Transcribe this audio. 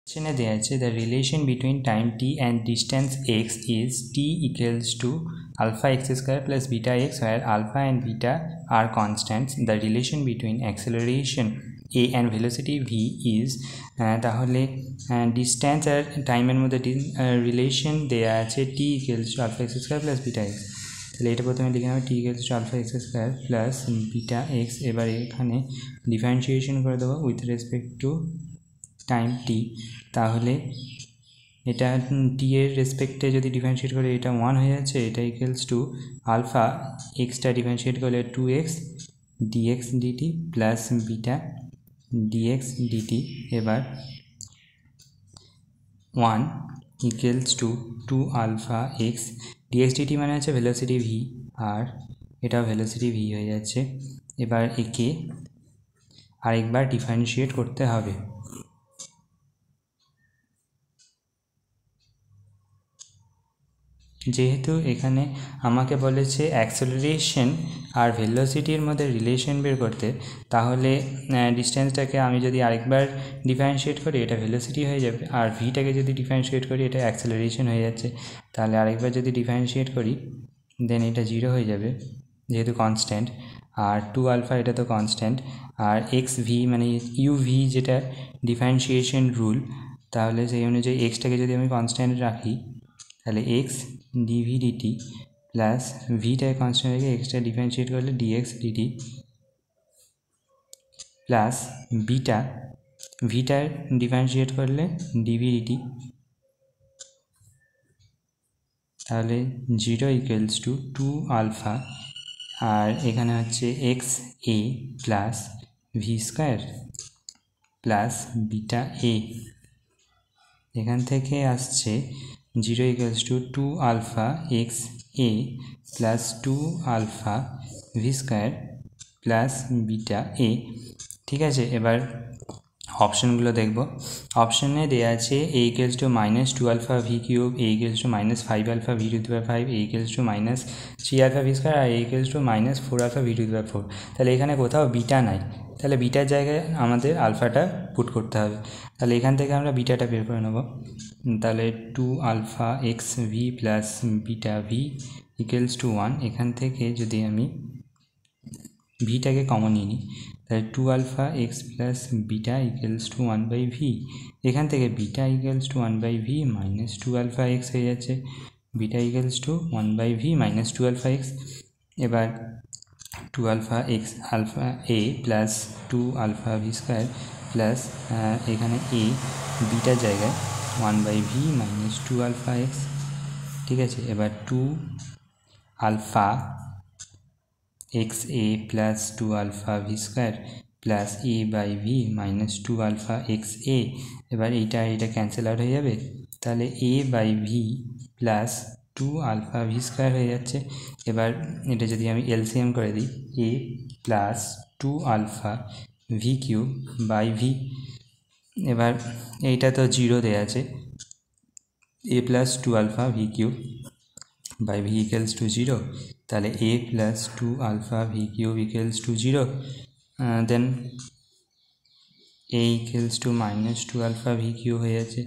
এখানে দেয়া আছে the relation between time t and distance x is t equals to alpha x square plus beta x, where alpha and beta are constants. The relation between acceleration a and velocity v is তাহলে distance আর টাইমের মধ্যে relation দেয়া আছে t equals to alpha x square plus beta x। তাহলে এটা প্রথমে লিখে নেব t equals to alpha x square plus beta x। এবার এখানে ডিফারেন্সিয়েশন করে দেবো উইথ রেসপেক্ট টু টাইম টি। তাহলে এটা টি এর রেসপেক্টে যদি ডিফারেন্সিয়েট করে এটা 1 হয়ে যাচ্ছে, এটা ইকুয়ালস টু আলফা এক্সটা ডিফারেন্সিয়েট করলে 2x dx dt plus beta dx dt। এবার 1 equals to 2 alpha x dx dt মানে হচ্ছে ভেলোসিটি v, আর এটাও ভেলোসিটি v হয়ে যাচ্ছে। এবার একে আরেকবার ডিফারেন্সিয়েট করতে হবে। যেহেতু এখানে আমাকে বলেছে অ্যাক্সেলারেশন আর ভেলোসিটির মধ্যে রিলেশন বের করতে, তাহলে ডিস্টেন্সটাকে আমি যদি আরেকবার ডিফারেন্সিয়েট করি এটা ভেলোসিটি হয়ে যাবে, আর ভিটাকে যদি ডিফারেন্সিয়েট করি এটা অ্যাক্সেলারেশন হয়ে যাচ্ছে। তাহলে আরেকবার যদি ডিফারেন্সিয়েট করি দেন এটা 0 হয়ে যাবে যেহেতু কনস্ট্যান্ট, আর 2 আলফা এটা তো কনস্ট্যান্ট, আর এক্স ভি মানে ইউ ভি যেটা ডিফারেন্সিয়েশন রুল, তাহলে সেই অনুযায়ী এক্সটাকে যদি আমি কনস্ট্যান্ট রাখি তাহলে এক্স ডিভি ডিটি প্লাস ভিটাকে কনস্ট্যান্ট রেখে এক্সটা ডিফারেন্সিয়েট করলে ডিএক্স ডিটি প্লাস বিটা ভিটার ডিফারেন্সিয়েট করলে ডিভি ডিটি। তাহলে 0 ইকুয়ালস টু 2 আলফা, আর এখানে হচ্ছে x a plus v square plus beta a. এখান থেকে আসছে 0 equals to 2 alpha x a plus 2 alpha v square plus beta a. ঠিক আছে, এবার অপশানগুলো দেখব। অপশানে দেওয়া আছে a equals to -2 alpha v cube, a equals to -5 alpha v to the power 5, a equals to -3 alpha v square, আর a equals to -4 alpha v to the power 4। তাহলে এখানে কোথাও বিটা নাই, তাহলে বিটার জায়গায় আমাদের আলফাটা পুট করতে হবে। তাহলে এখান থেকে আমরা বিটাটা বের করে নেব। তাহলে 2 alpha x v plus beta v equals to 1। এখান থেকে যদি আমি ভিটাকে কমন নিয়ে নিই তাহলে 2 alpha x plus beta equals to 1/ভি। এখান থেকে বিটা ইকুয়ালস টু 1/ভি মাইনাস 2 আলফা এক্স হয়ে যাচ্ছে, বিটা ইকুয়ালস টু 1/ভি মাইনাস 2 আলফা এক্স। এবার 2 alpha x alpha a plus 2 alpha v square plus এখানে এ বিটার জায়গায় 1/ভি মাইনাস 2 আলফা এক্স। ঠিক আছে, এবার 2 alpha x a plus 2 alpha v square plus a by v minus 2 alpha x a. এবার এটা cancel out হয়ে যাবে, তাহলে a by v plus 2 alpha v square হয়ে যাচ্ছে। এবার এটা যদি আমি এলসিএম করে দিই a plus 2 alpha v cube by v. এবার এইটা তো 0 দেওয়া আছে, a plus 2 alpha v cube by v equals to 0, তাহলে a plus 2 alpha v cube equals to 0, then a equals to -2 alpha v cube হয়ে যাচ্ছে।